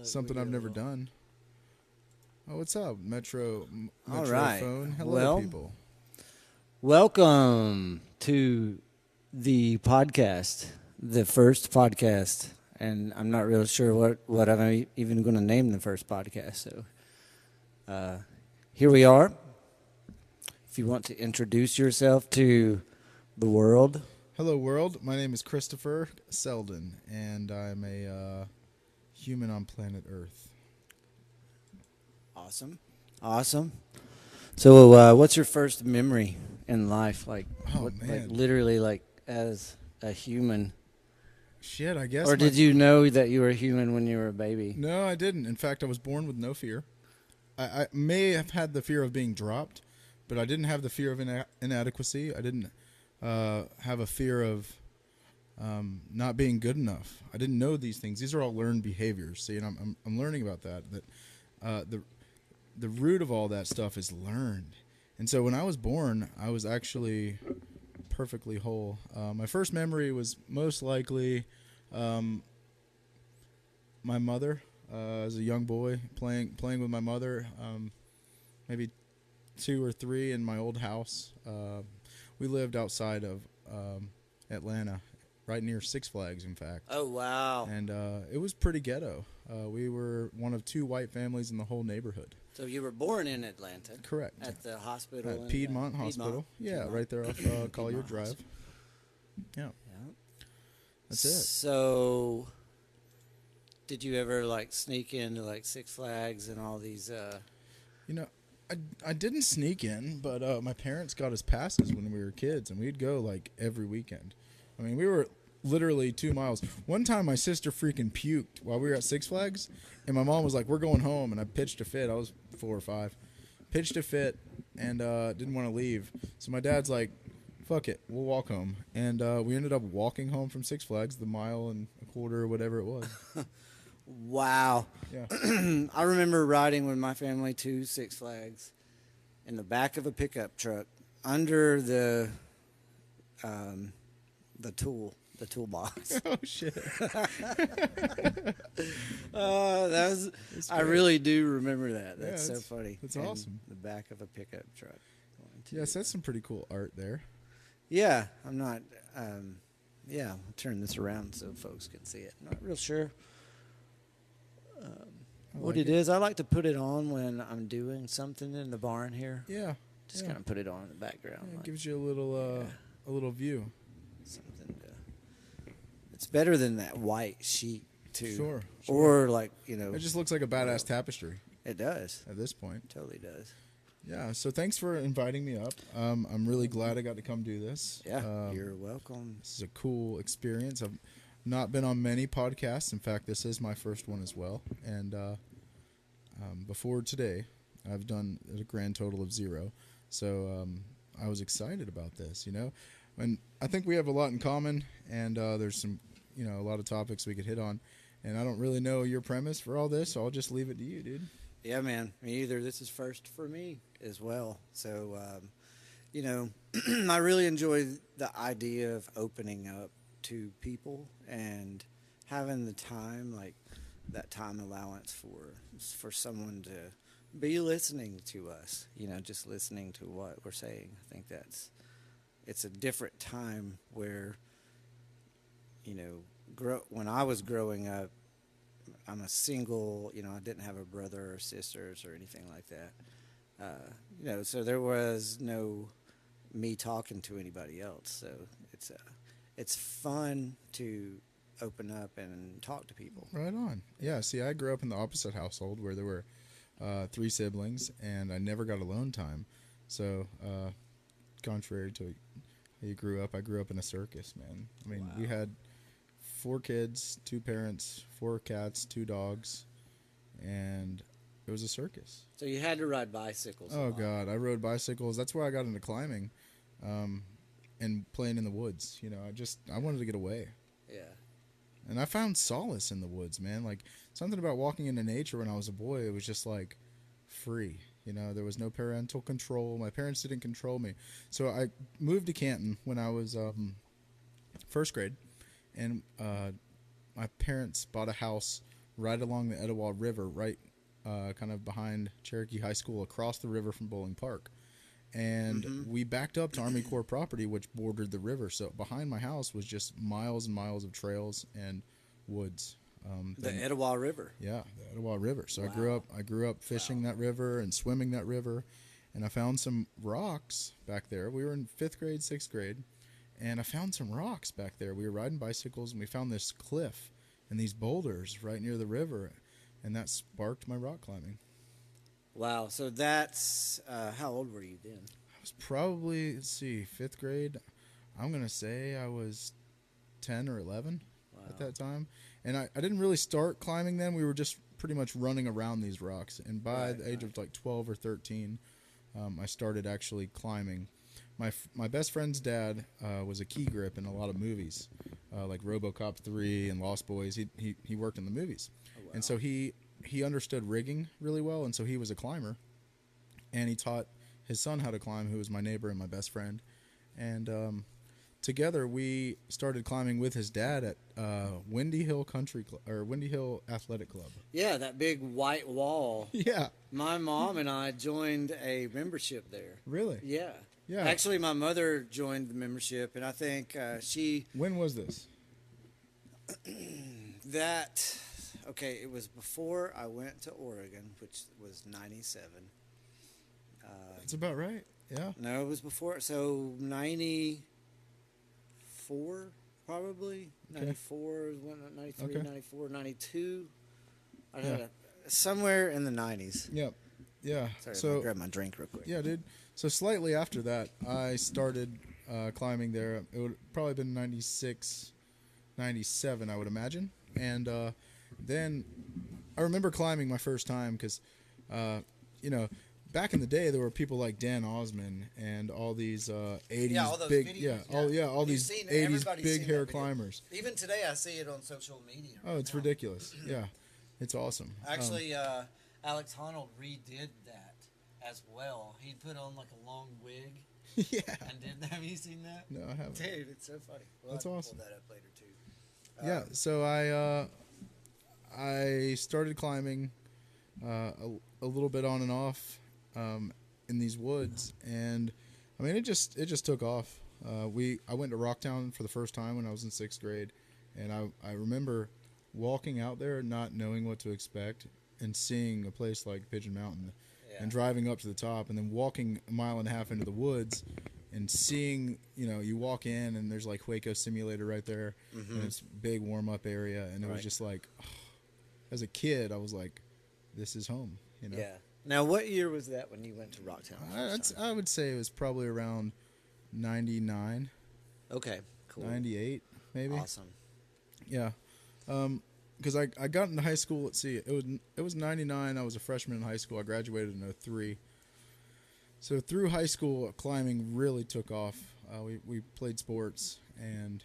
Something I've never done. Oh, what's up, All Metro right. phone? Hello, Well, people. welcome to the podcast, the first podcast. And I'm not real sure what I'm even going to name the first podcast. So here we are. If you want to introduce yourself to the world. Hello, world. My name is Christopher Selden, and I'm a human on planet Earth. Awesome. So what's your first memory in life? Like, Oh, man. literally, like, as a human? Shit, I guess. Or did you know that you were human when you were a baby? No, I didn't. In fact, I was born with no fear. I may have had the fear of being dropped, but I didn't have the fear of inadequacy. I didn't have a fear of not being good enough. I didn't know these things. These are all learned behaviors. So, I'm learning about that. That the root of all that stuff is learned. And so when I was born, I was actually perfectly whole. My first memory was most likely my mother. As a young boy, playing with my mother, maybe 2 or 3 in my old house. We lived outside of Atlanta, right near Six Flags, in fact. Oh, wow. And it was pretty ghetto. We were one of 2 white families in the whole neighborhood. So you were born in Atlanta? Correct. At the hospital? At Piedmont Hospital. Yeah, Piedmont. right there off Collier Drive. Yeah. That's it. So, did you ever, like, sneak into, like, Six Flags and all these, I didn't sneak in, but my parents got us passes when we were kids, and we'd go, like, every weekend. I mean, we were literally 2 miles. One time, my sister freaking puked while we were at Six Flags, and my mom was like, "We're going home," and I pitched a fit. I was 4 or 5. Pitched a fit and didn't want to leave. So my dad's like, "Fuck it, we'll walk home." And we ended up walking home from Six Flags, the mile and a quarter or whatever it was. Wow. Yeah. I remember riding with my family to Six Flags in the back of a pickup truck under the toolbox. Oh, shit. I really do remember that. Yeah, That's so funny. That's In awesome. The back of a pickup truck. Yes, that's some pretty cool art there. Yeah, I'm not. I'll turn this around so folks can see it. Not real sure what it is. I like to put it on when I'm doing something in the barn here. Yeah. Just kind of put it on in the background. Yeah, it gives you a little view. Something. It's better than that white sheet too. Sure. Or like it just looks like a badass tapestry. It does. At this point. Totally does. Yeah, so thanks for inviting me up. I'm really glad I got to come do this. Yeah, you're welcome. This is a cool experience. I've not been on many podcasts. In fact, this is my first one as well. And before today, I've done a grand total of 0. So I was excited about this, And I think we have a lot in common, and there's some, a lot of topics we could hit on. And I don't really know your premise for all this, so I'll just leave it to you, dude. Yeah, man. Me either. This is first for me as well. So, I really enjoy the idea of opening up to people and having the time, like that time allowance for someone to be listening to us, just listening to what we're saying. I think it's a different time where, when I was growing up, I'm a single, I didn't have a brother or sisters or anything like that. So there was no me talking to anybody else. So it's fun to open up and talk to people. Right on. Yeah, see, I grew up in the opposite household where there were 3 siblings, and I never got alone time. So, contrary to how you grew up, I grew up in a circus, man. I mean, We had 4 kids, 2 parents, 4 cats, 2 dogs, and it was a circus. So you had to ride bicycles. Oh, God. I rode bicycles. That's where I got into climbing and playing in the woods. I wanted to get away. Yeah. And I found solace in the woods, man. Like, something about walking into nature when I was a boy, it was just, like, free. There was no parental control. My parents didn't control me. So I moved to Canton when I was first grade. And my parents bought a house right along the Etowah River, right kind of behind Cherokee High School, across the river from Bowling Park. And we backed up to Army Corps property, which bordered the river. So behind my house was just miles and miles of trails and woods. The Etowah River. Yeah, the Etowah River. So Wow. I grew up fishing that river and swimming that river, and I found some rocks back there. We were in 5th grade, 6th grade, and I found some rocks back there. We were riding bicycles, and we found this cliff and these boulders right near the river, and that sparked my rock climbing. Wow. So that's how old were you then? I was probably, let's see, 5th grade. I'm going to say I was 10 or 11 at that time. And I didn't really start climbing then. We were just pretty much running around these rocks. And by the age of like 12 or 13, I started actually climbing. My best friend's dad was a key grip in a lot of movies, like RoboCop 3 and Lost Boys. He worked in the movies. Oh, wow. And so he understood rigging really well, and so he was a climber. And he taught his son how to climb, who was my neighbor and my best friend. And together we started climbing with his dad at Windy Hill Windy Hill Athletic Club. Yeah, that big white wall. Yeah. My mom and I joined a membership there. Really? Yeah. Yeah. Actually, my mother joined the membership, and I think she When was this? it was before I went to Oregon, which was 97. That's about right. Yeah. No, it was before. So 94, probably. Okay. 94 is when, 93, Okay. 94, 92. I Yeah. had somewhere in the 90s. Yep. Yeah. Sorry, So I'll grab my drink real quick. yeah, dude. So slightly after that, I started climbing there. It would probably been 96, 97, I would imagine. And then I remember climbing my first time because, back in the day, there were people like Dan Osman and all these 80s Yeah, all those big, videos, all these seen- 80s everybody's big seen hair that video. climbers. Even today, I see it on social media. Oh, it's ridiculous. Yeah, it's awesome. Actually, Alex Honnold redid that as well. He put on like a long wig yeah. and did. Have you seen that? No, I haven't. Dude, it's so funny. We'll That's have to awesome. Pull that up later too. Yeah, so I started climbing a little bit on and off in these woods, and I mean it just took off. I went to Rocktown for the first time when I was in 6th grade, and I remember walking out there not knowing what to expect and seeing a place like Pigeon Mountain and driving up to the top and then walking a mile and a half into the woods and seeing, you walk in and there's like Hueco Simulator right there, and it's a big warm-up area, and it was just like, as a kid, I was like, this is home, Yeah. Now, what year was that when you went to Rocktown? I would say it was probably around 99, Okay, cool. 98, maybe. Awesome. Yeah. Because I got into high school, let's see, it was 99, I was a freshman in high school, I graduated in 03. So through high school, climbing really took off. We played sports, and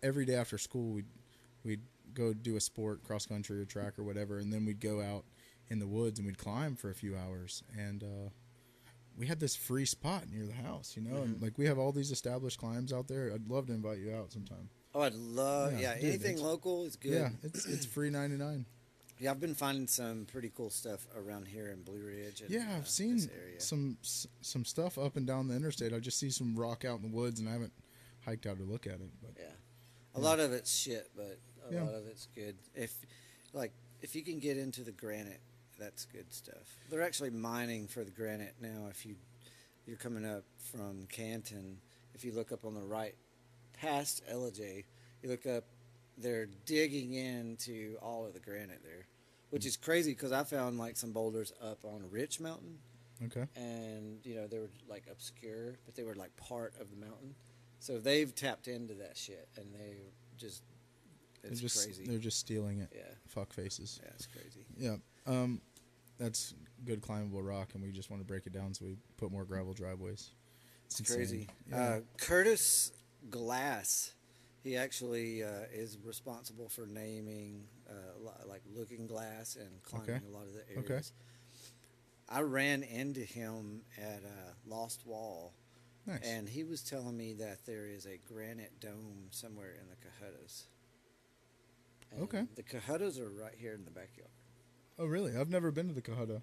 every day after school we'd go do a sport, cross country or track or whatever, and then we'd go out in the woods and we'd climb for a few hours. And we had this free spot near the house, and like we have all these established climbs out there. I'd love to invite you out sometime. Oh, I'd love. Yeah, Yeah, dude, anything local is good. Yeah, it's free 99. Yeah, I've been finding some pretty cool stuff around here in Blue Ridge. And, Yeah, I've seen this area. some stuff up and down the interstate. I just see some rock out in the woods, and I haven't hiked out to look at it. But Yeah, a lot of it's shit, but a Yeah. lot of it's good. If you can get into the granite, that's good stuff. They're actually mining for the granite now. If you're coming up from Canton, if you look up on the right, past Ellijay, you look up. They're digging into all of the granite there, which is crazy because I found like some boulders up on Rich Mountain, okay, and they were like obscure, but they were like part of the mountain. So they've tapped into that shit, and it's crazy. They're just stealing it. Yeah. Fuck faces. Yeah, it's crazy. Yeah. That's good climbable rock, and we just want to break it down so we put more gravel driveways. It's insane. crazy. Yeah. Curtis Glass, he actually is responsible for naming like Looking Glass and climbing a lot of the areas. Okay. I ran into him at Lost Wall, Nice. and he was telling me that there is a granite dome somewhere in the Cohuttas. And Okay. The Cohotas are right here in the backyard. Oh, really? I've never been to the Cohota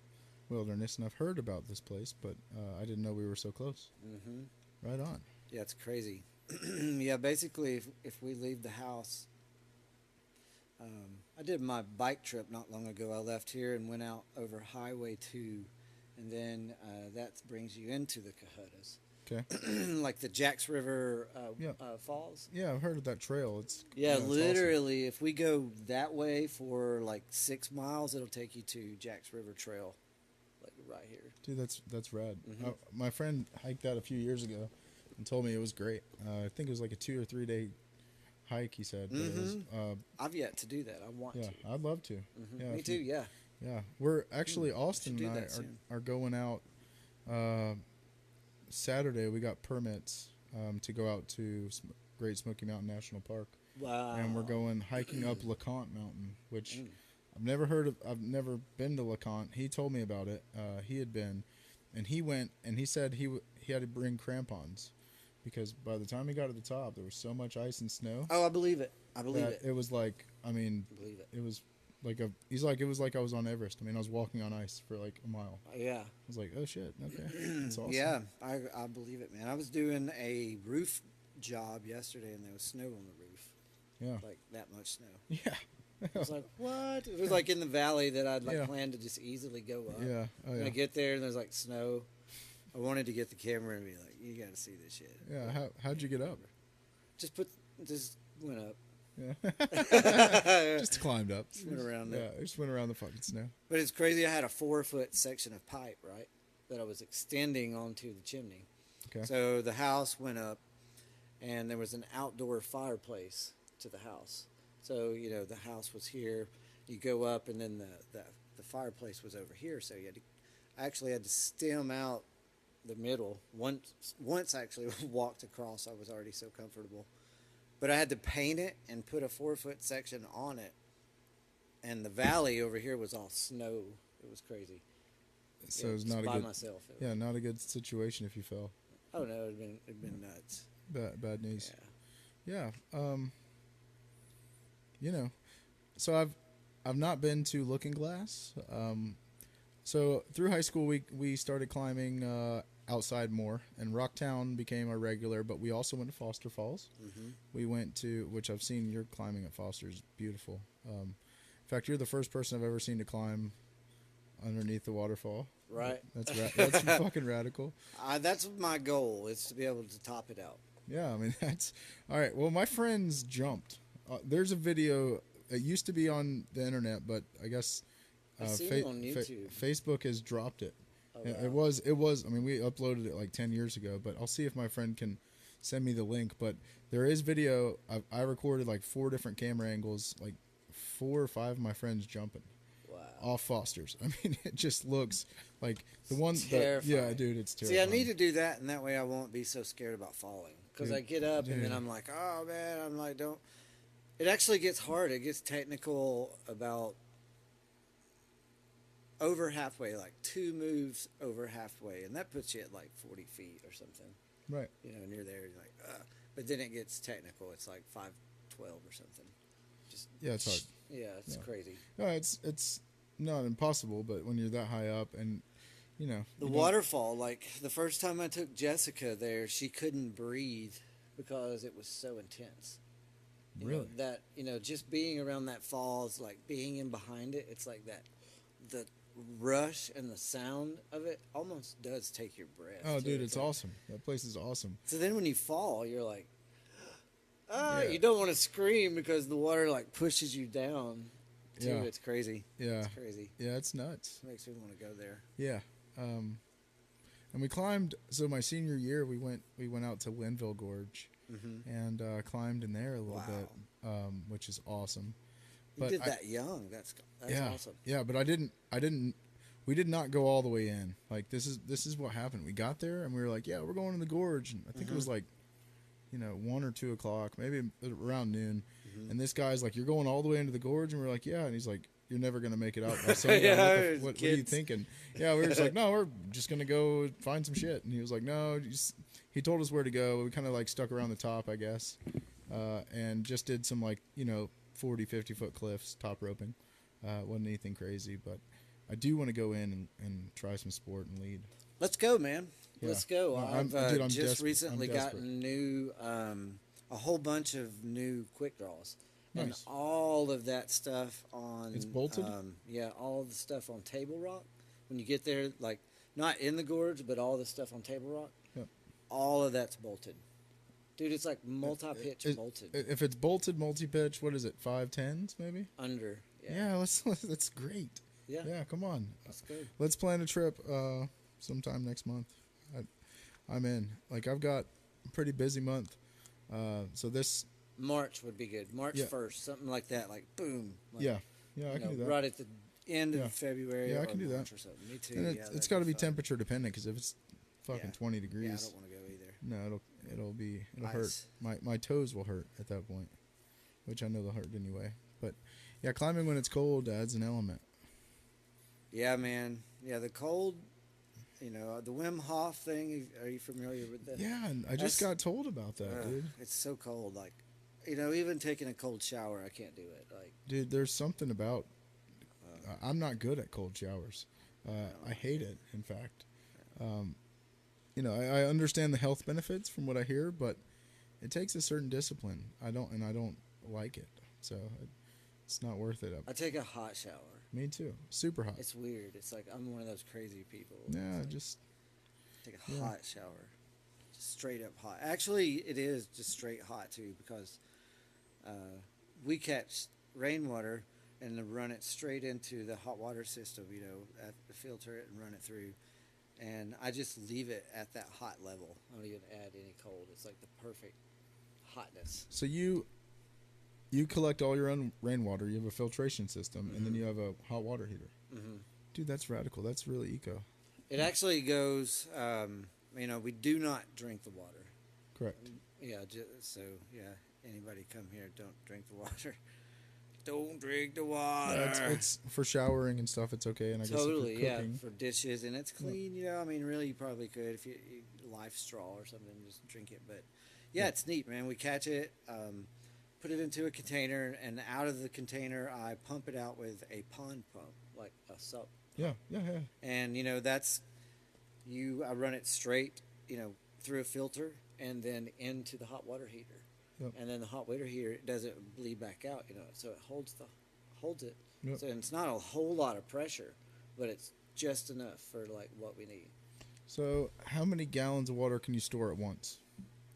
Wilderness, and I've heard about this place, but I didn't know we were so close. Mm-hmm. Right on. Yeah, it's crazy. Yeah, basically, if we leave the house, I did my bike trip not long ago. I left here and went out over Highway 2, and then that brings you into the Cohotas. Okay. Like the Jacks River Yeah. Falls. Yeah, I've heard of that trail. It's Yeah, it's literally, if we go that way for like 6 miles, it'll take you to Jacks River Trail, like right here. awesome. Dude, that's rad. Mhm. My friend hiked that a few years ago and told me it was great. I think it was like a 2 or 3 day hike. He said. But it was, I've yet to do that. I want yeah, to. I'd love to. Mhm. Yeah, Me if too. you- Yeah. Yeah, we're actually Austin do and I that soon. are going out. Saturday we got permits to go out to Great Smoky Mountain National Park, Wow. and we're going hiking up LeConte Mountain, which Mm. I've never heard of. I've never been to LeConte. He told me about it. He had been, and he went, and he said he had to bring crampons because by the time he got to the top, there was so much ice and snow Oh, I believe it. I believe that it. it was like, I mean, I believe it. it was like he's like, it was like I was on Everest. I mean, I was walking on ice for like a mile. Yeah. I was like, oh shit, okay, that's awesome. Yeah, I believe it, man. I was doing a roof job yesterday, and there was snow on the roof, Yeah. like that much snow. Yeah. I was like, what? It was like in the valley that I'd like Yeah. planned to just easily go up. Yeah. Oh, And yeah. I get there and there's like snow. I wanted to get the camera and be like, you got to see this shit. Yeah. How'd you get up? Just went up. Yeah. Just climbed up. Just went around Yeah. there. Just went around the fucking snow. But it's crazy. I had a 4-foot section of pipe, right, that I was extending onto the chimney. Okay. So the house went up, and there was an outdoor fireplace to the house. So, you know, the house was here. You go up, and then the fireplace was over here. So I actually had to stem out the middle. Once I actually walked across, I was already so comfortable. But I had to paint it and put a 4-foot section on it. And the valley over here was all snow. It was crazy. So Yeah, it's just not a by good. myself. Yeah, not a good situation if you fell. Oh no, it'd been nuts. Bad news. Yeah. Yeah. You know, so I've not been to Looking Glass. So through high school we started climbing outside more, and Rocktown became a regular. But we also went to Foster Falls. Mm-hmm. We went to, which I've seen your climbing at Foster's beautiful. In fact, you're the first person I've ever seen to climb underneath the waterfall. Right. That's fucking radical. That's my goal, is to be able to top it out. Yeah, I mean that's all right. Well, my friends jumped. There's a video. It used to be on the internet, but I guess I've seen it on YouTube. Facebook has dropped it. Oh, It wow. was. I mean, we uploaded it like 10 years ago, but I'll see if my friend can send me the link. But there is video. I recorded like 4 different camera angles, like 4 or 5 of my friends jumping Wow. off Foster's. I mean, it just looks like the one. Terrifying. Yeah, dude, it's See, terrifying. I need to do that, and that way I won't be so scared about falling. Because Dude, I get up, and then dude. I'm like, oh, man, I'm like, don't. It actually gets hard. It gets technical about over halfway, like 2 moves over halfway, and that puts you at like 40 feet or something. Right. You know, near there, you're like, but then it gets technical. It's like 5:12 or something. Just Yeah, it's hard. Yeah, it's Yeah. crazy. No, it's not impossible, but when you're that high up, and you know The you don't- waterfall, like the first time I took Jessica there, she couldn't breathe because it was so intense. You know, Really? just being around that falls, like being in behind it, it's like that, the rush and the sound of it almost does take your breath. Oh, too. dude, it's like- awesome. That place is awesome. So then when you fall, you're like, Yeah. you don't want to scream because the water like pushes you down. Too. Yeah. It's crazy. Yeah, It's crazy. yeah, it's nuts. Makes me want to go there. Yeah, and we climbed. So my senior year, we went out to Linville Gorge Mm-hmm. and climbed in there a little Wow. bit, which is awesome. You But did I- that young. That's yeah, awesome. yeah, but I didn't. We did not go all the way in. Like this is what happened. We got there and we were like, yeah, we're going to the gorge. And I think it was like, 1 or 2 o'clock, maybe around noon. Mm-hmm. And this guy's like, you're going all the way into the gorge, and we're like, yeah. And he's like, you're never gonna make it out by sundown. Yeah, what are you kids. thinking? Yeah, we were just like, no, we're just gonna go find some shit. And he was like, no. He told us where to go. We kind of like stuck around the top, I guess, and just did some like 40, 50-foot cliffs, top roping. Wasn't anything crazy, but I do want to go in and try some sport and lead. Let's go, man. Yeah. Let's go. No, I've dude, I'm just desperate. recently I'm desperate. gotten new, a whole bunch of new quick draws. And Nice. all of that stuff on. It's bolted? Yeah, all of the stuff on Table Rock. When you get there, like, not in the gorge, but all the stuff on Table Rock, Yep. all of that's bolted. Dude, it's like multi-pitch bolted. If it's bolted multi-pitch, what is it? 510s maybe? Under. Yeah, that's great. Yeah. Yeah, come on. Let's go. Let's plan a trip sometime next month. I'm in. Like, I've got a pretty busy month. So this... March would be good. March Yeah. 1st, something like that. Like, boom. Like, Yeah, I can do that. Right at the end Yeah. of February. Yeah, I or can do that. March or something. Me too. And Yeah, it's that'd got to be fun. temperature dependent, because if it's fucking Yeah. 20 Yeah, I degrees, don't want to go either. no, it'll Ice. hurt. My toes will hurt at that point, which I know they'll hurt anyway. But yeah, climbing when it's cold adds an element. Yeah, man. Yeah, the cold. The Wim Hof thing. Are you familiar with that? Yeah, and I just got told about that, dude. It's so cold. Like, even taking a cold shower, I can't do it. Like, Dude, there's something about. I'm not good at cold showers. I hate it. In fact, I understand the health benefits from what I hear, but it takes a certain discipline. I don't like it, so it's not worth it. I take a hot shower. Me too. Super hot. It's weird. It's like I'm one of those crazy people. Yeah, It's like, just take a hot shower. Just straight up hot. Actually, it is just straight hot too, because we catch rainwater and then run it straight into the hot water system, at the filter it and run it through. And I just leave it at that hot level. I don't even add any cold. It's like the perfect hotness. so you collect all your own rainwater. You have a filtration system, and then you have a hot water heater. Mm-hmm. Dude, that's radical. That's really eco. It actually goes, we do not drink the water. Correct. Yeah, anybody come here, don't drink the water. Don't drink the water. Yeah, it's for showering and stuff. It's okay, and I Totally, guess if you're cooking, for dishes, and it's clean. Really, you probably could if you life straw or something, just drink it. But yeah, it's neat, man. We catch it, put it into a container, and out of the container, I pump it out with a pond pump, like a sup. yeah. And I run it straight, through a filter, and then into the hot water heater. Yep. And then the hot water heater doesn't bleed back out, so it holds it. Yep. So it's not a whole lot of pressure, but it's just enough for like what we need. So, how many gallons of water can you store at once?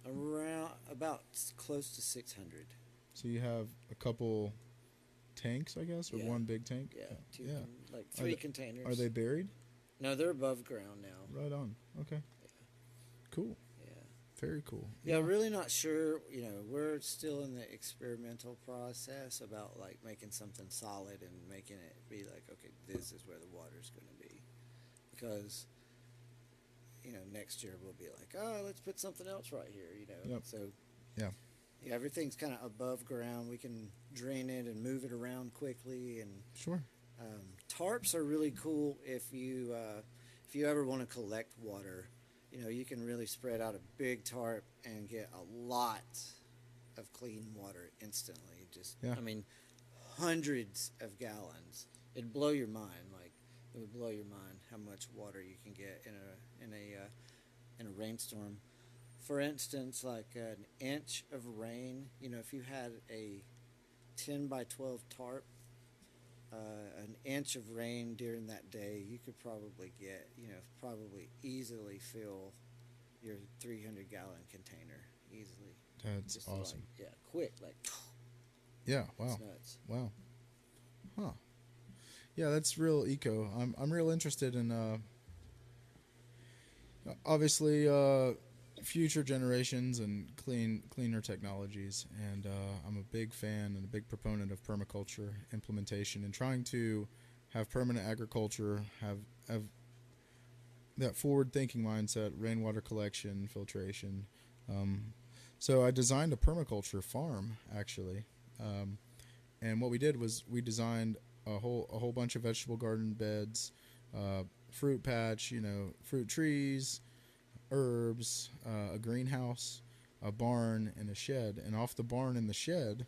Around about close to 600. So you have a couple tanks, I guess, or Yeah. one big tank. Yeah, Yeah. like three containers. Are they buried? No, they're above ground now. Right on. Okay. Cool. Yeah. Very cool. Yeah, really not sure. We're still in the experimental process about like making something solid and making it be like, okay, this is where the water's going to be, because next year we'll be like, oh, let's put something else right here. Yep. So Yeah. yeah, everything's kind of above ground. We can drain it and move it around quickly, and Sure. tarps are really cool if you ever want to collect water. You can really spread out a big tarp and get a lot of clean water instantly. Yeah. Hundreds of gallons. It'd blow your mind. Like, it would blow your mind how much water you can get in a rainstorm. For instance, like an inch of rain. If you had a 10 by 12 tarp, an inch of rain during that day, you could probably get, probably easily fill your 300-gallon container easily. That's Just awesome. Like, quick, like, Yeah. Wow. it's nuts. Wow. Huh. Yeah, that's real eco. I'm real interested in obviously future generations and cleaner technologies, and I'm a big fan and a big proponent of permaculture implementation and trying to have permanent agriculture, have that forward-thinking mindset, rainwater collection, filtration. So I designed a permaculture farm, actually, and what we did was we designed a whole bunch of vegetable garden beds, fruit patch, fruit trees, herbs, a greenhouse, a barn, and a shed. And off the barn and the shed,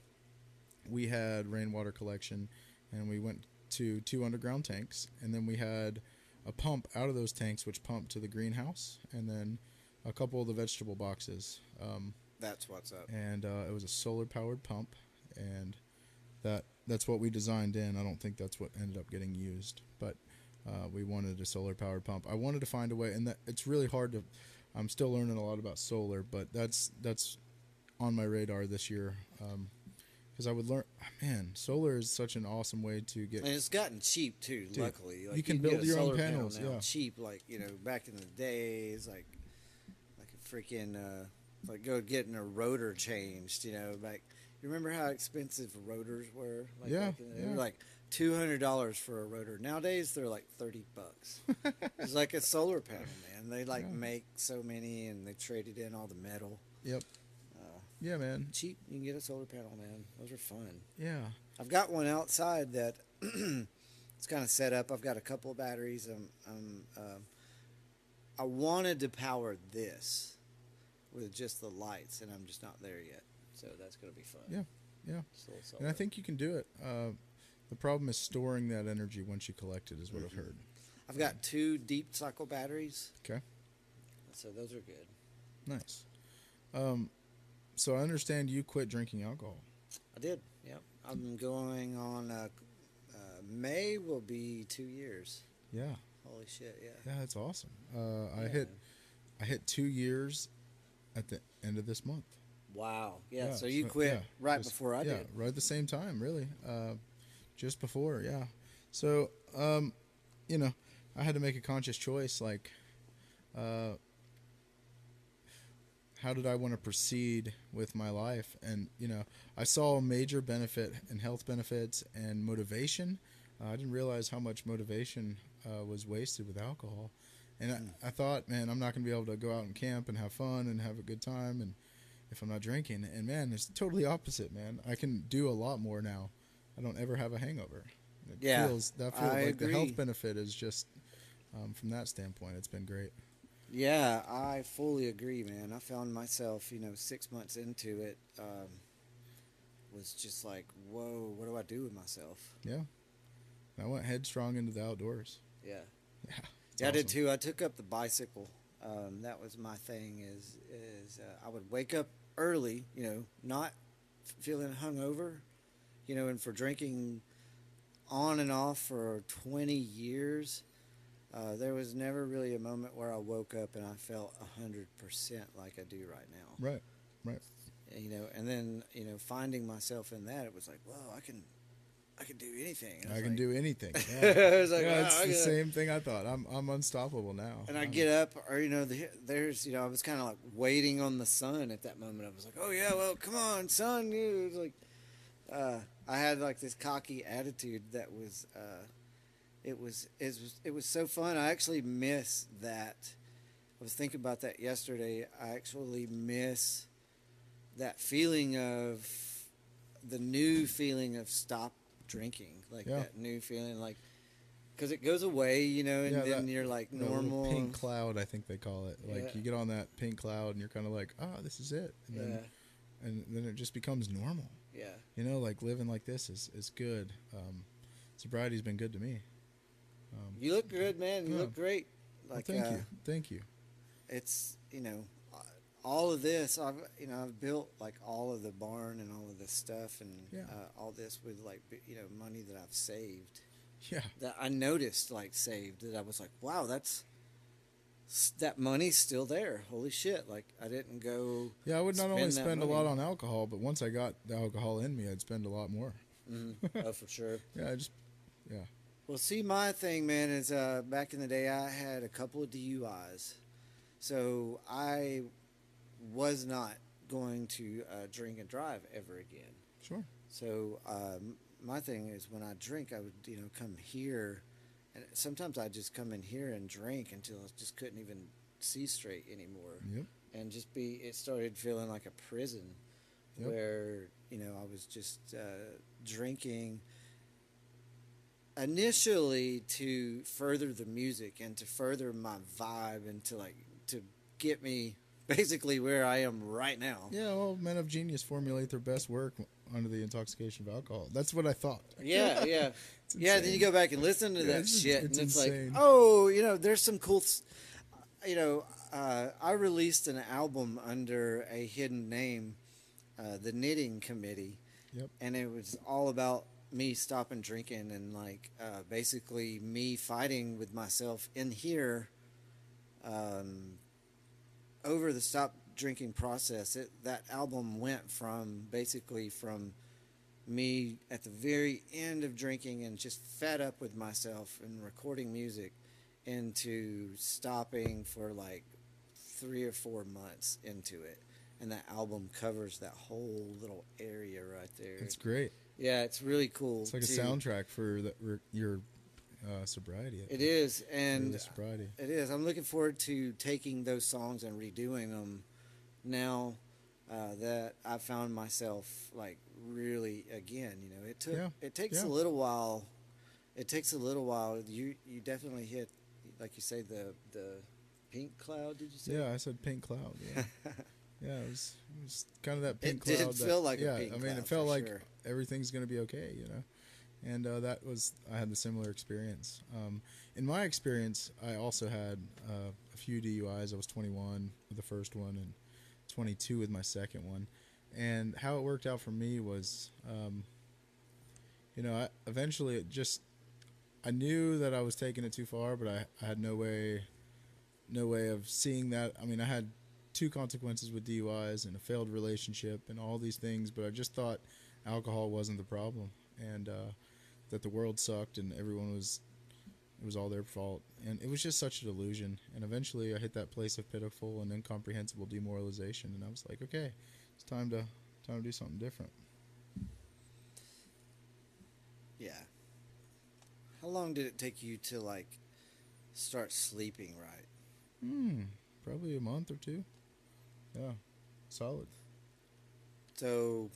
we had rainwater collection, and we went to 2 underground tanks, and then we had a pump out of those tanks which pumped to the greenhouse, and then a couple of the vegetable boxes. That's what's up. And it was a solar powered pump, and that's what we designed in. I don't think that's what ended up getting used, but we wanted a solar powered pump. I wanted to find a way, and that it's really hard to. I'm still learning a lot about solar, but that's on my radar this year. Because I would learn, man, solar is such an awesome way to get. And it's gotten cheap too. Dude, luckily, you can build get a your own solar panel panels. now Yeah, cheap. Like back in the days, like a freaking like go getting a rotor changed. Back. You remember how expensive rotors were? Like Yeah, back in the, yeah. Like $200 for a rotor. Nowadays they're like $30. It's like a solar panel, man. They make so many, and they traded in all the metal. Yep. Yeah, man. Cheap. You can get a solar panel, man. Those are fun. Yeah. I've got one outside that it's kind of set up. I've got a couple of batteries. I wanted to power this with just the lights, and I'm just not there yet. So that's going to be fun. Yeah. Yeah. Just a little And I solar. think you can do it. The problem is storing that energy once you collect it, is what I've heard. I've got 2 deep cycle batteries, Okay. so those are good. Nice. So I understand you quit drinking alcohol. I did. Yep. I'm going on. May will be 2 years. Yeah. Holy shit! Yeah. Yeah, that's awesome. I Yeah. hit 2 years at the end of this month. Wow. Yeah. Yeah, So you so- quit yeah, right just- before I yeah, did. right at the same time, really. Just before, yeah. So, I had to make a conscious choice, like, how did I want to proceed with my life? And, I saw a major benefit and health benefits and motivation. I didn't realize how much motivation was wasted with alcohol. And I thought, man, I'm not going to be able to go out and camp and have fun and have a good time and if I'm not drinking. And, man, it's totally opposite, man. I can do a lot more now. I don't ever have a hangover. It feels I like the health agree. benefit is just, from that standpoint, it's been great. Yeah, I fully agree, man. I found myself, 6 months into it, was just like, whoa, what do I do with myself? Yeah. And I went headstrong into the outdoors. Yeah. Yeah. it's Yeah, I did awesome. too. I took up the bicycle. That was my thing. I would wake up early, not feeling hungover, and for drinking on and off for 20 years, there was never really a moment where I woke up and I felt 100% like I do right now. Right. Right. And then finding myself in that, it was like, well, I can do anything. And I was can like- do anything. I Yeah, was like, yeah wow, it's I the gotta- same thing I thought. I'm unstoppable now. And I get up, or there's, I was kind of like waiting on the sun at that moment. I was like, oh yeah, well, come on, sun. It was like, I had like this cocky attitude that was, it was so fun. I actually miss that. I was thinking about that yesterday. I actually miss that feeling of the new feeling of stop drinking, like Yeah. that new feeling, like. Because it goes away, and Yeah, then that- you're like That little normal. pink cloud, I think they call it. Like Yeah. you get on that pink cloud and you're kind of like, this is it. And then it just becomes normal. Yeah. Like living like this is good. Sobriety's been good to me. You look good, man. You Yeah. look great. Well, Like, thank you. It's all of this. I've built like all of the barn and all of this stuff, and Yeah. all this with like money that I've saved. Yeah, That I noticed like saved. That I was like, wow, that money's still there. Holy shit! Like I didn't go. yeah. I would not only Spend that spend a lot money. on alcohol, but once I got the alcohol in me, I'd spend a lot more. Oh, for sure. Yeah, Well, see, my thing, man, is back in the day, I had a couple of DUIs. So I was not going to drink and drive ever again. sure. So my thing is when I drink, I would, come here. And sometimes I'd just come in here and drink until I just couldn't even see straight anymore. Yep. And it started feeling like a prison Yep. where, I was just drinking initially to further the music and to further my vibe and to get me basically where I am right now. Yeah, well, men of genius formulate their best work under the intoxication of alcohol. That's what I thought. Yeah, yeah. It's Yeah, then insane. you go back and listen to Yeah, that shit, and it's like, insane. oh, there's some cool. I released an album under a hidden name, the Knitting Committee, Yep. and it was all about me stopping drinking and basically me fighting with myself in here, over the stop drinking process. That album went from me at the very end of drinking and just fed up with myself and recording music into stopping for like 3 or 4 months into it. And that album covers that whole little area right there. It's great. Yeah, it's really cool. It's like a soundtrack for your sobriety. It is, and Early sobriety. it is. I'm looking forward to taking those songs and redoing them now that I found myself like really again. It takes a little while. It takes a little while. You definitely hit, like you say, the pink cloud. Did you say? Yeah, I said pink cloud. Yeah. Yeah, it was kind of that pink It cloud. did feel like a pink I mean, cloud, it felt for like sure. everything's going to be okay, And I had the similar experience. In my experience, I also had a few DUIs. I was 21 with the first one and 22 with my second one. And how it worked out for me was, eventually I knew that I was taking it too far, but I had no way of seeing that. I mean, I had 2 consequences with DUIs and a failed relationship and all these things, but I just thought alcohol wasn't the problem, and that the world sucked and it was all their fault, and it was just such a delusion. And eventually I hit that place of pitiful and incomprehensible demoralization, and I was like, okay, it's time to do something different. Yeah. How long did it take you to start sleeping right? Probably a month or 2. Yeah, solid. So,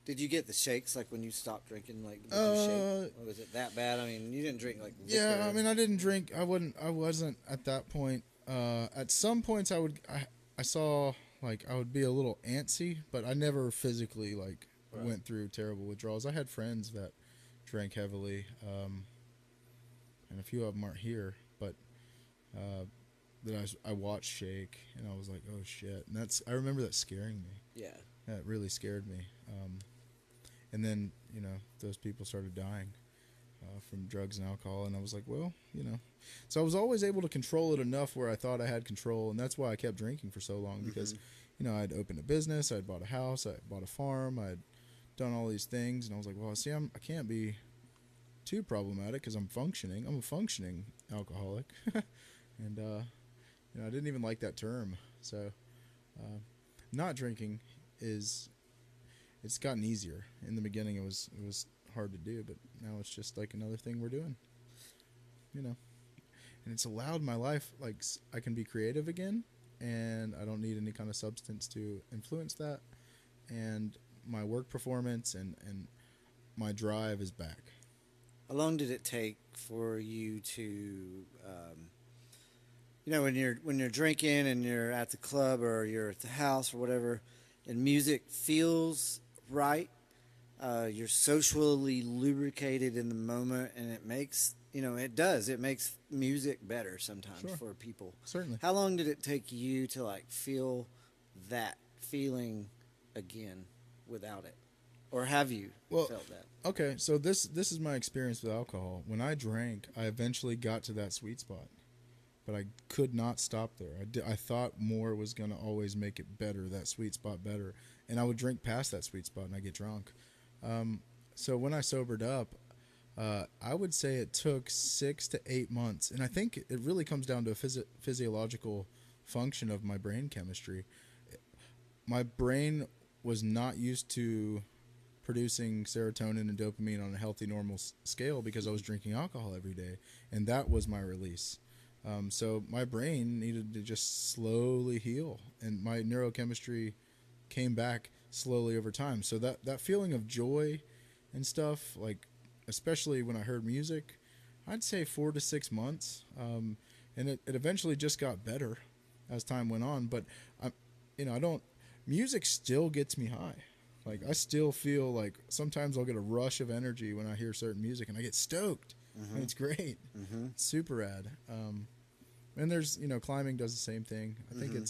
did you get the shakes when you stopped drinking? Did you shake? Or was it that bad? I mean, you didn't drink liquor. Yeah, I mean, I didn't drink. I wasn't at that point. At some points, I saw I would be a little antsy, but I never physically went through terrible withdrawals. I had friends that drank heavily, and a few of them aren't here, but that I watched shake, and I was like, oh shit. And I remember that scaring me. Yeah. That really scared me. And then, those people started dying from drugs and alcohol, and I was like, well, So I was always able to control it enough where I thought I had control, and that's why I kept drinking for so long, because, I'd opened a business, I'd bought a house, I bought a farm, I'd done all these things, and I was like, well, see, I can't be too problematic because I'm functioning. I'm a functioning alcoholic. And, I didn't even like that term. So, not drinking it's gotten easier. In the beginning, it was hard to do, but now it's just like another thing we're doing, And it's allowed my life, I can be creative again, and I don't need any kind of substance to influence that. And my work performance and my drive is back. How long did it take for you to, when you're drinking and you're at the club or you're at the house or whatever, and music feels right, you're socially lubricated in the moment, and it makes it makes music better sometimes. Sure. For people. Certainly. How long did it take you to feel that feeling again without it, or have you felt that? Okay, so this is my experience with alcohol. When I drank, I eventually got to that sweet spot, but I could not stop there. I thought more was going to always make it better, that sweet spot better, and I would drink past that sweet spot and I get drunk. So when I sobered up, I would say it took 6 to 8 months, and I think it really comes down to a physiological function of my brain chemistry. My brain was not used to producing serotonin and dopamine on a healthy, normal scale because I was drinking alcohol every day, and that was my release. So my brain needed to just slowly heal, and my neurochemistry came back slowly over time. So that feeling of joy and stuff, especially when I heard music, I'd say 4 to 6 months, and it eventually just got better as time went on. But music still gets me high. Like I still feel like sometimes I'll get a rush of energy when I hear certain music, and I get stoked. Mm-hmm. And it's great, Mm-hmm. it's super rad. And there's climbing does the same thing. I think Mm-hmm.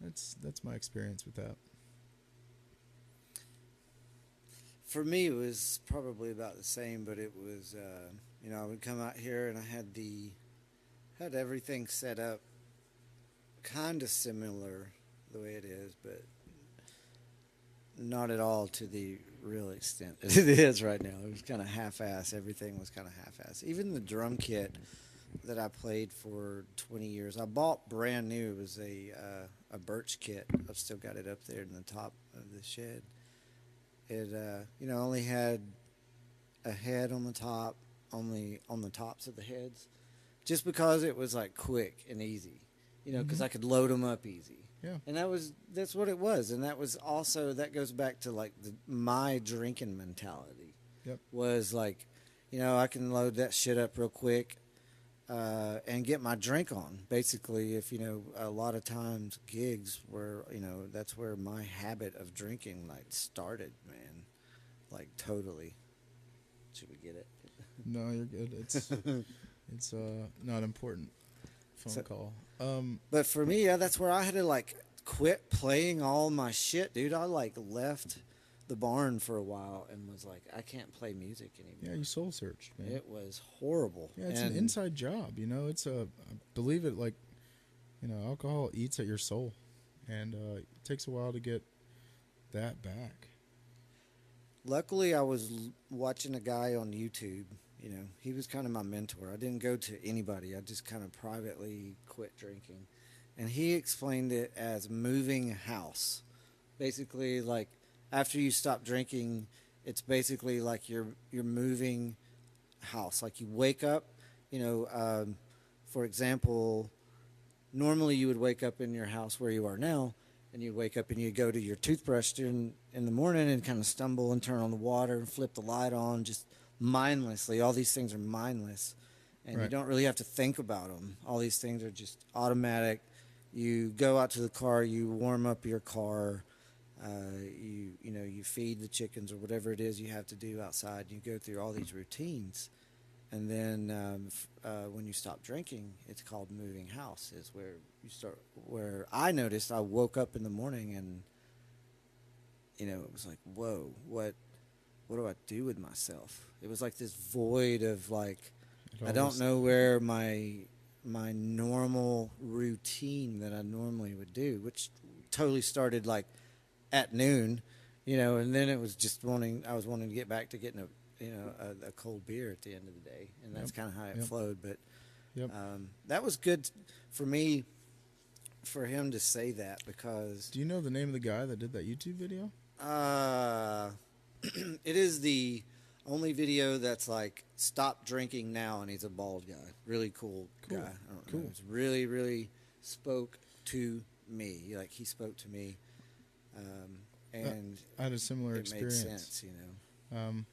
it's that's my experience with that. For me, it was probably about the same, but it was, I would come out here and I had everything set up kind of similar the way it is, but not at all to the real extent that it is right now. It was kind of half-ass. Everything was kind of half-ass. Even the drum kit that I played for 20 years, I bought brand new. It was a birch kit. I've still got it up there in the top of the shed. It only had a head on the top, only on the tops of the heads, just because it was like quick and easy, because I could load them up easy. Yeah. And that's what it was, and that goes back to like my drinking mentality. Yep. Was like, I can load that shit up real quick, and get my drink on. Basically, if a lot of times gigs where that's where my habit of drinking like started, man, like totally. Should we get it? No, you're good. It's not important. Phone call. But for me, yeah, that's where I had to like quit playing all my shit, dude. I like left the barn for a while and was like, I can't play music anymore. Yeah, you soul searched, man. It was horrible. Yeah, it's an inside job, It's I believe it, like, alcohol eats at your soul, and it takes a while to get that back. Luckily, I was watching a guy on YouTube. He was kind of my mentor. I didn't go to anybody. I just kind of privately quit drinking. And he explained it as moving house. Basically, like, after you stop drinking, it's basically like you're moving house. Like, you wake up, for example, normally you would wake up in your house where you are now, and you wake up and you go to your toothbrush in the morning and kind of stumble and turn on the water and flip the light on just mindlessly. All these things are mindless, and Right. you don't really have to think about them. All these things are just automatic. You go out to the car, you warm up your car, you feed the chickens or whatever it is you have to do outside. You go through all these routines, and then when you stop drinking, it's called moving house. Is where you start. Where I noticed, I woke up in the morning and it was like, whoa, what do I do with myself? It was like this void of like, I don't know where my normal routine that I normally would do, which totally started like at noon, and then it was just I was wanting to get back to getting a cold beer at the end of the day, and that's kind of how it flowed. But that was good for me, for him to say that, because Do you know the name of the guy that did that YouTube video? it is the only video that's like stop drinking now, and he's a bald guy, really cool guy. I don't know. It's really, really spoke to me. Like, he spoke to me, and I had a similar it experience. made sense,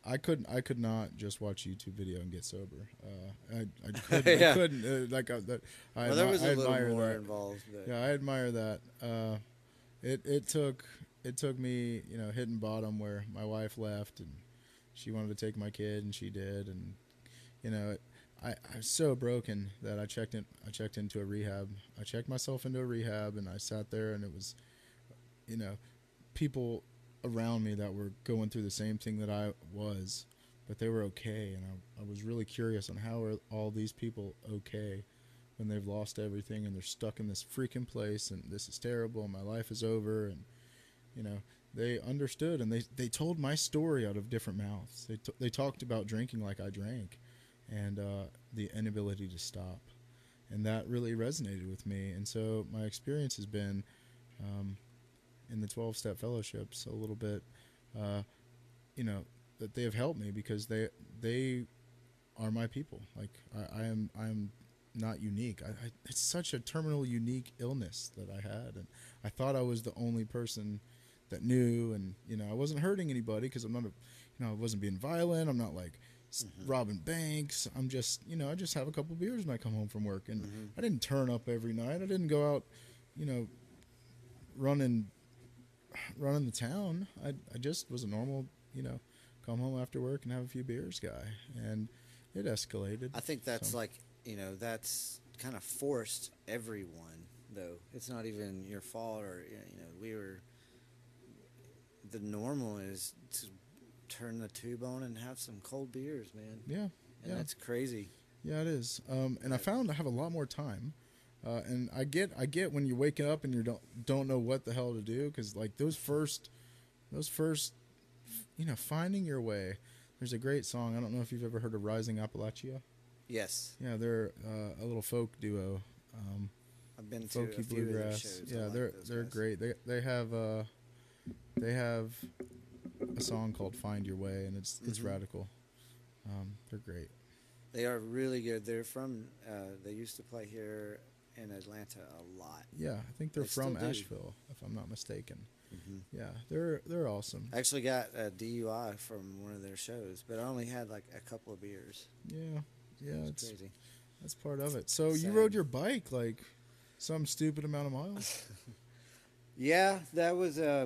I could not just watch a YouTube video and get sober. I couldn't. Yeah. I couldn't. There was a little more involved. But Yeah, I admire that. It took me, hitting bottom where my wife left and she wanted to take my kid, and she did, and I was so broken that I checked into a rehab. I checked myself into a rehab, and I sat there, and it was, people around me that were going through the same thing that I was, but they were okay, and I was really curious on how are all these people okay when they've lost everything and they're stuck in this freaking place, and this is terrible, and my life is over, and they understood, and they told my story out of different mouths. They talked about drinking like I drank, and the inability to stop, and that really resonated with me. And so my experience has been in the 12-step fellowships a little bit, that they have helped me, because they are my people. Like, I'm not unique. It's such a terminal unique illness that I had, and I thought I was the only person that knew, and I wasn't hurting anybody, because I'm not I wasn't being violent. I'm not like robbing banks. I'm just I just have a couple beers when I come home from work, and I didn't turn up every night. I didn't go out running running the town. I just was a normal, come home after work and have a few beers guy, and it escalated. I think that's So, like, that's kind of forced everyone, though. It's not even your fault, or, the normal is to turn the tube on and have some cold beers, man. yeah, And yeah, that's crazy. yeah, it is. And I found I have a lot more time. And I get when you're waking up and you don't know what the hell to do, because like those first, finding your way. There's a great song. I don't know if you've ever heard of Rising Appalachia. Yes. Yeah, they're a little folk duo. I've been to a Folky few of their bluegrass. shows. Yeah, I like they're those they're guys. great. They have a song called "Find Your Way," and it's Mhm. radical. They're great. They are really good. They're from. They used to play here in Atlanta a lot. Yeah, I think they're They still from do. Asheville, if I'm not mistaken. Hmm. Yeah, they're awesome. I actually got a DUI from one of their shows, but I only had like a couple of beers. Yeah, yeah, It's crazy. that's part of it. So you Sad. rode your bike like some stupid amount of miles. Yeah, that was. I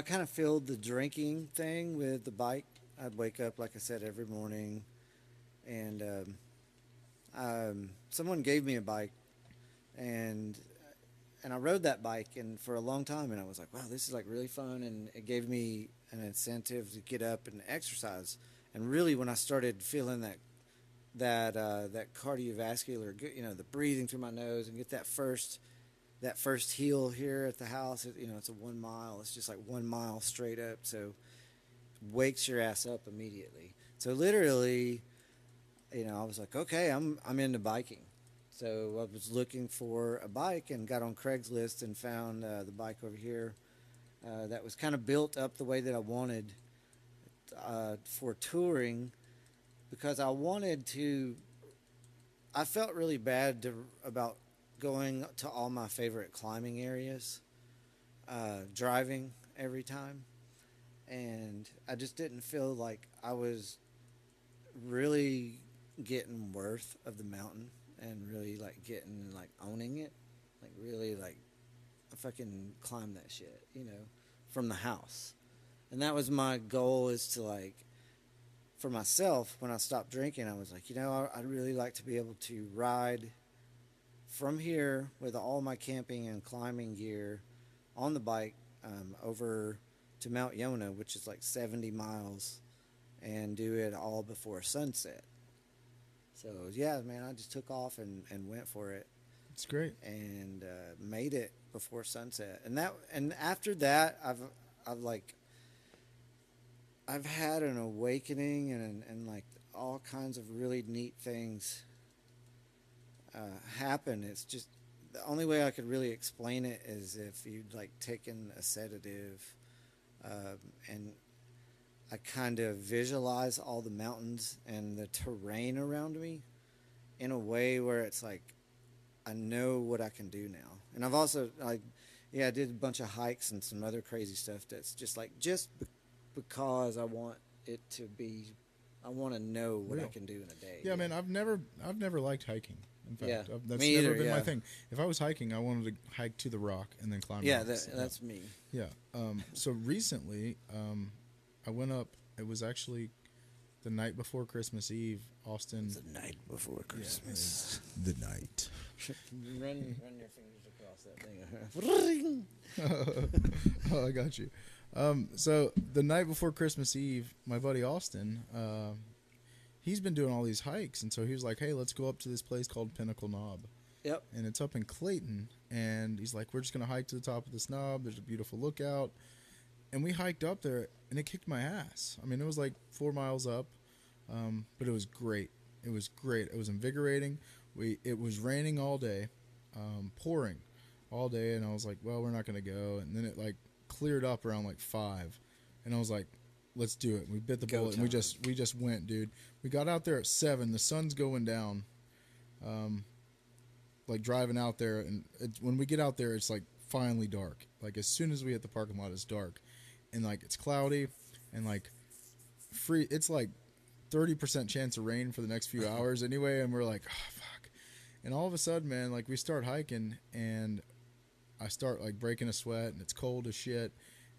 kind of filled the drinking thing with the bike. I'd wake up, like I said, every morning, and someone gave me a bike, and I rode that bike, and for a long time, and I was like, wow, this is like really fun, and it gave me an incentive to get up and exercise. And really, when I started feeling that cardiovascular, the breathing through my nose, and get that first hill here at the house, it's a 1 mile. It's just like 1 mile straight up, so wakes your ass up immediately. So literally, I was like, okay, I'm into biking. So I was looking for a bike and got on Craigslist and found the bike over here that was kind of built up the way that I wanted for touring, because I felt really bad about going to all my favorite climbing areas, driving every time, and I just didn't feel like I was really getting worth of the mountain, and really like getting like owning it, like really like I fucking climb that shit, from the house. And that was my goal, is to like, for myself, when I stopped drinking, I was like, I'd really like to be able to ride from here with all my camping and climbing gear on the bike over to Mount Yona, which is like 70 miles, and do it all before sunset. So yeah, man, I just took off and went for it, It's great. and made it before sunset. And after that, I've had an awakening, and like all kinds of really neat things happen. It's just the only way I could really explain it is if you'd like taken a sedative, and I kind of visualize all the mountains and the terrain around me in a way where it's like I know what I can do now. And I've also I did a bunch of hikes and some other crazy stuff that's just like because I want it to be. I want to know what I Real. can do in a day. Yeah, man, I've never liked hiking. In fact, Yeah, that's me never either, been my yeah. thing. If I was hiking, I wanted to hike to the rock and then climb. Yeah, rocks. that's me. Yeah. So recently, I went up. It was actually the night before Christmas Eve. Austin. The night before Yeah, Christmas. the night. Run your fingers across that thing. Oh, I got you. So the night before Christmas Eve, my buddy Austin, he's been doing all these hikes, and so he was like, "Hey, let's go up to this place called Pinnacle Knob." Yep. And it's up in Clayton, and he's like, "We're just gonna hike to the top of this knob. There's a beautiful lookout." And we hiked up there, and it kicked my ass. I mean, it was like 4 miles up, but it was great. It was great. It was invigorating. It was raining all day, pouring all day, and I was like, "Well, we're not gonna go." And then it like cleared up around like 5, and I was like, "Let's do it." And we bit the Go bullet, and we time. just went, dude. We got out there at 7. The sun's going down. Like driving out there, and when we get out there, it's like finally dark. Like as soon as we hit the parking lot, it's dark, and like it's cloudy, and like free. It's like 30% chance of rain for the next few hours anyway, and we're like, oh fuck. And all of a sudden, man, like we start hiking, and I start like breaking a sweat, and it's cold as shit,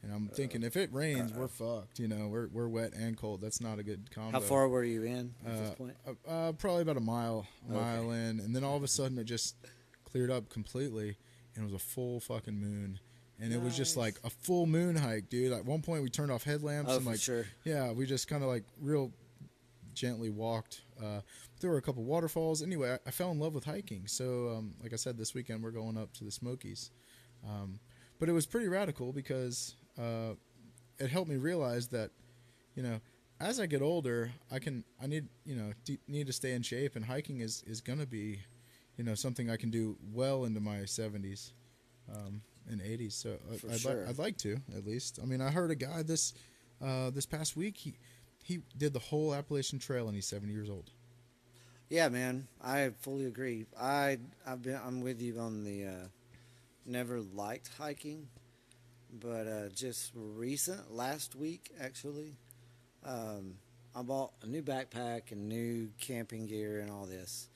And I'm thinking if it rains, we're fucked. You know, we're wet and cold. That's not a good combo. How far were you in at this point? Probably about a mile Okay. in, and then all of a sudden it just cleared up completely, and it was a full fucking moon, and it was just like Nice. a full moon hike, dude. At one point we turned off headlamps Oh, and for like, sure. yeah, we just kind of like real gently walked. There were a couple waterfalls. Anyway, I fell in love with hiking. So, like I said, this weekend we're going up to the Smokies. But it was pretty radical because it helped me realize that, you know, as I get older, I need, you know, need to stay in shape, and hiking is gonna be, you know, something I can do well into my 70s and 80s. So For sure. I'd like to, at least. I mean, I heard a guy this past week. He did the whole Appalachian Trail, and he's 70 years old. Yeah, man, I fully agree. I'm with you on the never liked hiking, but just last week actually, I bought a new backpack and new camping gear and all this,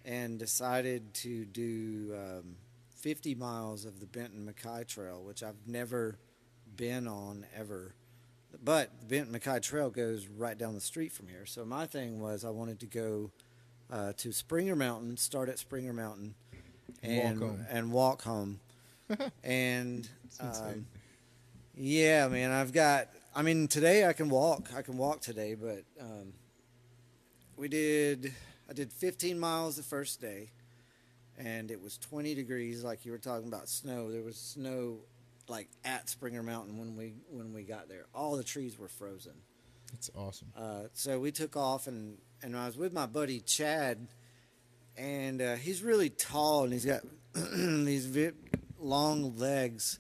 and decided to do 50 miles of the Benton Mackay Trail, which I've never been on ever. But the Benton Mackay Trail goes right down the street from here. So my thing was I wanted to go to Springer Mountain, start at Springer Mountain, Walk home. and walk home. And It's insane. yeah, man, I mean, today I can walk. I can walk today, but I did 15 miles the first day, and it was 20 degrees, like you were talking about snow. There was snow like at Springer Mountain when we got there. All the trees were frozen. It's awesome. So we took off, and I was with my buddy Chad, and he's really tall, and he's got these long legs,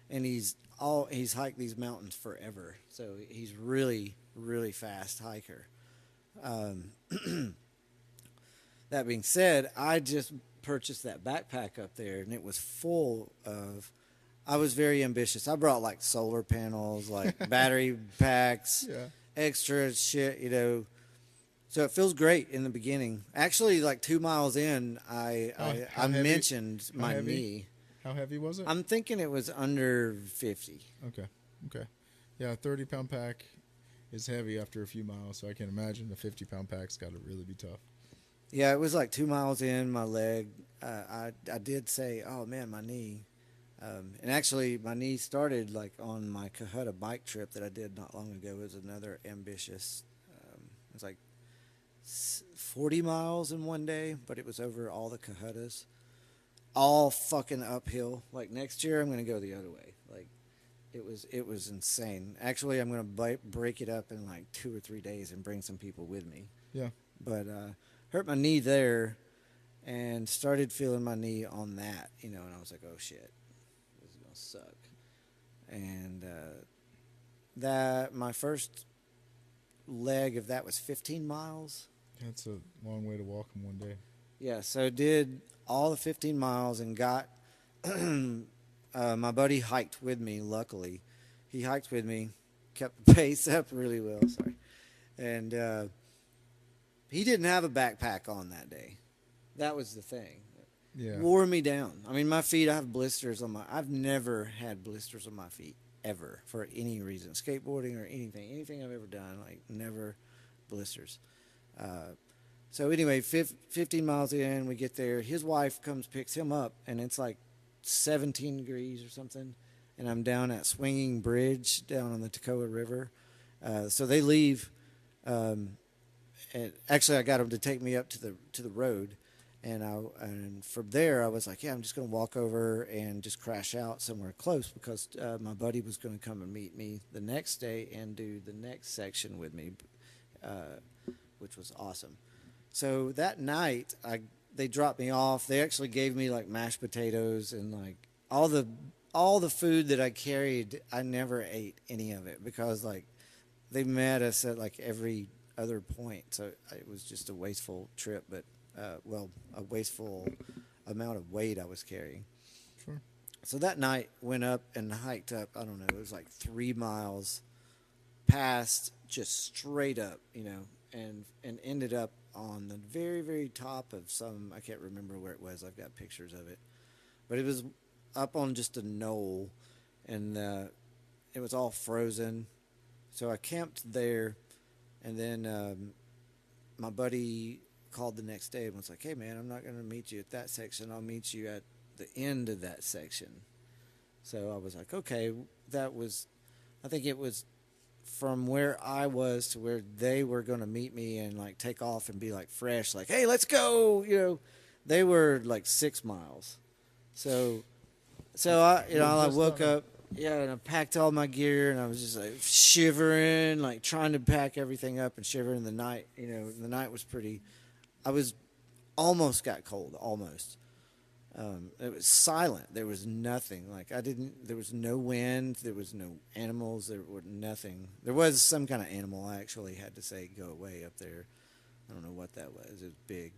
and he's hiked these mountains forever. So he's really fast hiker. Um, that being said, I just purchased that backpack up there, and it was full of. I was very ambitious. I brought like solar panels, like battery packs, Yeah. extra shit, you know. So it feels great in the beginning. Actually, like 2 miles in, I heavy- mentioned how my heavy? knee. How heavy was it? I'm thinking it was under 50. Okay. Yeah, a 30-pound pack is heavy after a few miles, so I can imagine a 50-pound pack's got to really be tough. Yeah, it was like 2 miles in, my leg. I did say, oh man, my knee. And actually, my knee started like on my Cohutta bike trip that I did not long ago. It was another ambitious. It was like 40 miles in one day, but it was over all the Cohuttas, all fucking uphill. Like next year, I'm gonna go the other way. Like it was insane. Actually, I'm gonna break it up in like 2 or 3 days and bring some people with me. Yeah. But hurt my knee there, and started feeling my knee on that, you know, and I was like, oh shit, this is gonna suck. And that my first leg of that was 15 miles. That's a long way to walk in one day. Yeah, so did all the 15 miles and got my buddy hiked with me. Luckily, he hiked with me, kept the pace up really well. Sorry, and he didn't have a backpack on that day. That was the thing. Yeah. Wore me down. I mean, my feet. I have blisters on my. I've never had blisters on my feet ever for any reason, skateboarding or anything I've ever done. Like never blisters. So anyway, 15 miles in, we get there. His wife comes, picks him up, and it's like 17 degrees or something. And I'm down at Swinging Bridge down on the Toccoa River. So they leave. And actually, I got them to take me up to the road, and from there I was like, yeah, I'm just going to walk over and just crash out somewhere close because my buddy was going to come and meet me the next day and do the next section with me, which was awesome. So that night, they dropped me off. They actually gave me like mashed potatoes and like all the food that I carried. I never ate any of it because like they met us at like every other point. So it was just a wasteful trip, but a wasteful amount of weight I was carrying. Sure. So that night went up and hiked up. I don't know. It was like 3 miles past, just straight up, you know, and ended up on the very, very top of some, I can't remember where it was. I've got pictures of it. But it was up on just a knoll, and it was all frozen. So I camped there, and then my buddy called the next day and was like, "Hey man, I'm not going to meet you at that section. I'll meet you at the end of that section." So I was like, "Okay." That was, I think it was from where I was to where they were going to meet me and like take off and be like fresh, like, "Hey, let's go." They were like 6 miles. So, I woke up, yeah, and I packed all my gear, and I was just like shivering, like trying to pack everything up and shivering. The night, the night was pretty. I was almost got cold, almost. It was silent. There was nothing. Like I didn't. There was no wind. There was no animals. There were nothing. There was some kind of animal. I actually had to say go away up there. I don't know what that was. It was big.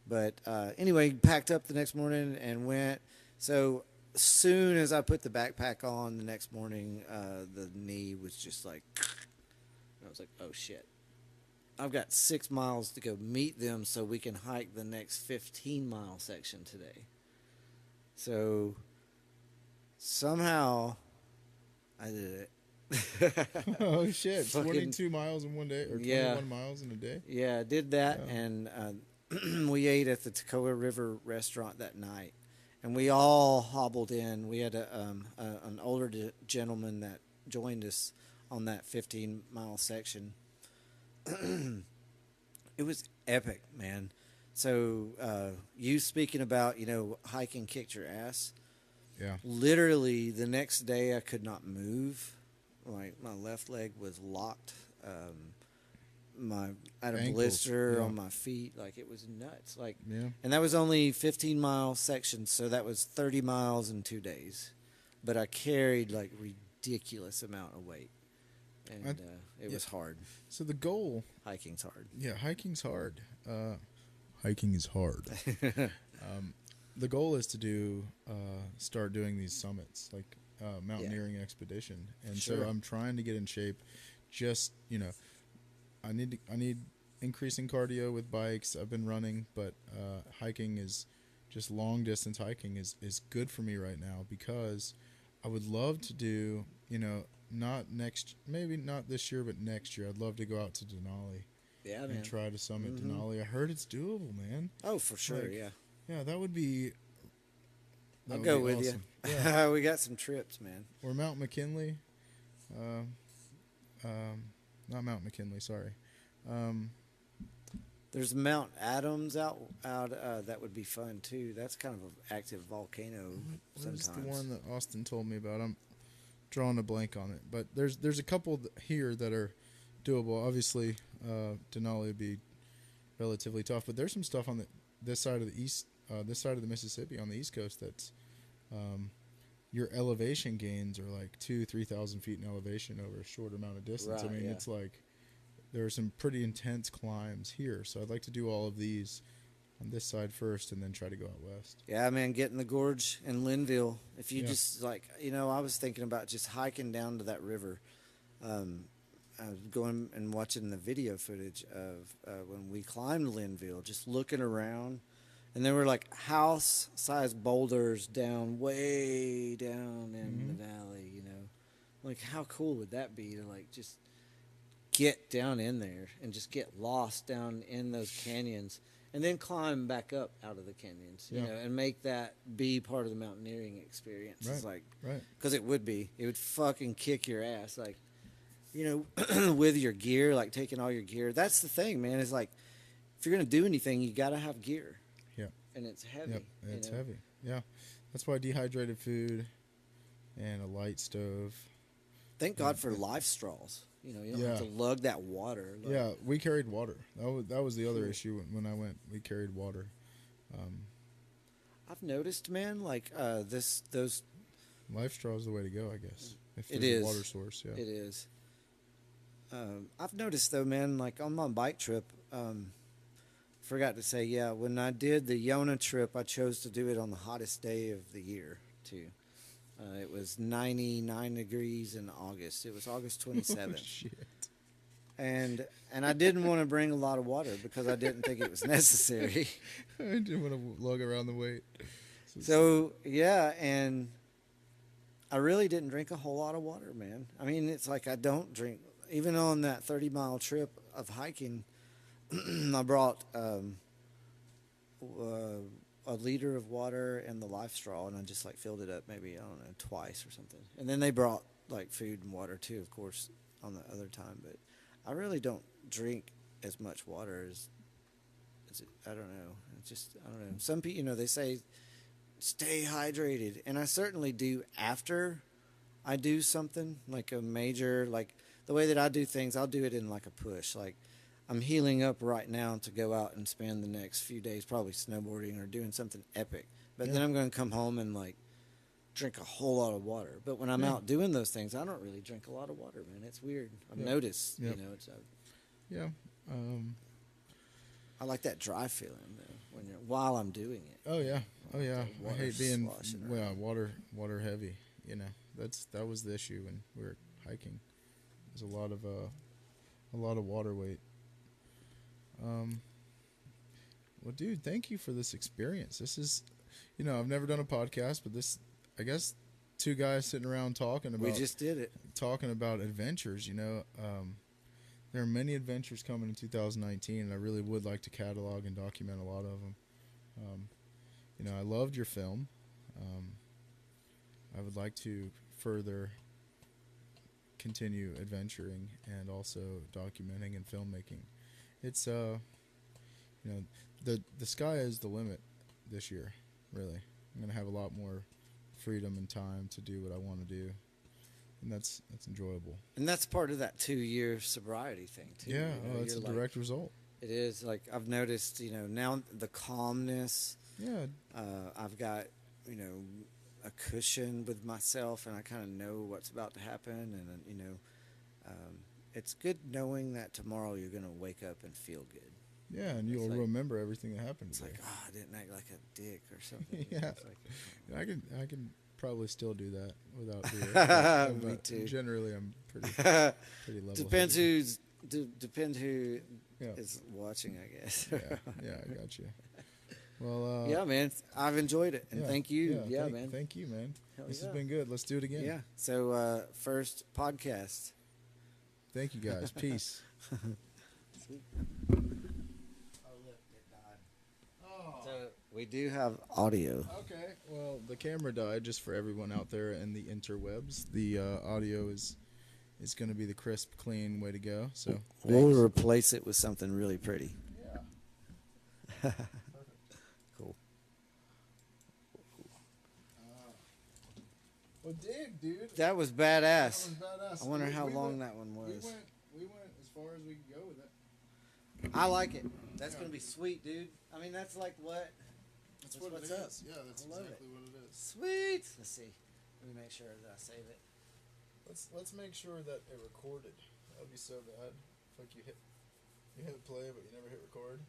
But anyway, packed up the next morning and went. So as soon as I put the backpack on the next morning, the knee was just like, I was like, oh shit. I've got 6 miles to go meet them so we can hike the next 15-mile section today. So somehow I did it. Oh shit! Fucking, 22 miles in one day, or 21 miles in a day. Yeah, I did that, and we ate at the Toccoa River restaurant that night, and we all hobbled in. We had an older gentleman that joined us on that 15-mile section. It was epic, man. So you speaking about, hiking kicked your ass. Yeah. Literally the next day I could not move. My left leg was locked. I had a Ankles, blister yeah. on my feet. Like it was nuts. Yeah. And that was only 15-mile section, so that was 30 miles in 2 days. But I carried like ridiculous amount of weight. And it was hard. So the goal... Hiking's hard. Yeah, hiking's hard. Hiking is hard. The goal is to start doing these summits, like mountaineering expedition. And Sure. so I'm trying to get in shape. Just, I need increasing cardio with bikes. I've been running, but hiking is just long distance hiking is good for me right now, because I would love to do, maybe not this year, but next year, I'd love to go out to Denali. Yeah, man. And try to summit Denali. I heard it's doable, man. Oh, for sure, yeah. Yeah, that would be... I'll go with awesome. you. Yeah. We got some trips, man. Or Mount McKinley. Not Mount McKinley, sorry. There's Mount Adams out that would be fun, too. That's kind of an active volcano Where's sometimes. the one that Austin told me about? I'm drawing a blank on it. But there's a couple here that are doable. Obviously, Denali would be relatively tough, but there's some stuff on this side of the Mississippi on the East Coast that's your elevation gains are like 2,000-3,000 feet in elevation over a short amount of distance. Right, I mean, yeah. it's like there are some pretty intense climbs here, so I'd like to do all of these on this side first and then try to go out west. Yeah, man, getting the gorge in Linville. If you Yeah. just I was thinking about just hiking down to that river. I was going and watching the video footage of when we climbed Linville, just looking around, and there were like house-sized boulders way down in the valley. Like how cool would that be to like just get down in there and just get lost down in those canyons, and then climb back up out of the canyons, and make that be part of the mountaineering experience. Right. It's like, Right. because it would fucking kick your ass, like, with your gear, like taking all your gear. That's the thing, man. Is like, if you're gonna do anything, you gotta have gear. Yeah. And it's heavy. Yep. It's heavy. Yeah. That's why dehydrated food and a light stove. Thank God for life straws. You don't have to lug that water. Yeah, we carried water. That was the other issue when I went. We carried water. I've noticed, man, like those. Life straw is the way to go, I guess. If It there's is. a water source, yeah. It is. I've noticed though, man, like on my bike trip, forgot to say, when I did the Yona trip, I chose to do it on the hottest day of the year too. It was 99 degrees in August. It was August 27th. Oh, shit. And I didn't want to bring a lot of water because I didn't think it was necessary. I didn't want to lug around the weight. So, yeah, and I really didn't drink a whole lot of water, man. I mean, it's like I don't drink. Even on that 30-mile trip of hiking, I brought a liter of water and the life straw, and I just like filled it up maybe, I don't know, twice or something. And then they brought like food and water too, of course, on the other time. But I really don't drink as much water as I don't know. It's just, I don't know. Some people, they say stay hydrated, and I certainly do after I do something like a major, like the way that I do things, I'll do it in like a push. Like I'm healing up right now to go out and spend the next few days probably snowboarding or doing something epic. But then I'm going to come home and like drink a whole lot of water. But when I'm out doing those things, I don't really drink a lot of water, man. It's weird. I've noticed, it's Yeah. I like that dry feeling though while I'm doing it. Oh yeah. Oh yeah. I hate being water heavy. That was the issue when we were hiking. There's a lot of water weight. Well, dude, thank you for this experience. This is, I've never done a podcast, but this, I guess, two guys sitting around talking about. We just did it. Talking about adventures. There are many adventures coming in 2019, and I really would like to catalog and document a lot of them. I loved your film. I would like to further continue adventuring and also documenting and filmmaking. It's the sky is the limit this year, really. I'm going to have a lot more freedom and time to do what I want to do, and that's enjoyable. And that's part of that 2-year sobriety thing too. Yeah, it's a direct result. It is. Like I've noticed, now the calmness. Yeah. I've got, a cushion with myself, and I kind of know what's about to happen, and it's good knowing that tomorrow you're going to wake up and feel good. Yeah, and you'll remember everything that happened today. It's like, I didn't act like a dick or something. Yeah. It's like, I can probably still do that without doing it. Me too. Generally, I'm pretty level. Depends who is watching, I guess. Yeah, I got you. Well, yeah, man, I've enjoyed it, and thank you. Man. Thank you, man. Hell this has been good. Let's do it again. Yeah. So, first podcast. Thank you, guys. Peace. Sweet. Oh, look, it died. Oh. So we do have audio. Okay. Well, the camera died, just for everyone out there in the interwebs. The audio is going to be the crisp, clean way to go. So we'll replace it with something really pretty. Yeah. Cool. Well, dig, dude. That was badass. I wonder how long that one was. We went as far as we could go with it. I like it. That's going to be sweet, dude. I mean, that's like what? That's what it is. Yeah, that's exactly what it is. Sweet. Let's see. Let me make sure that I save it. Let's make sure that it recorded. That would be so bad. If like you hit play, but you never hit record.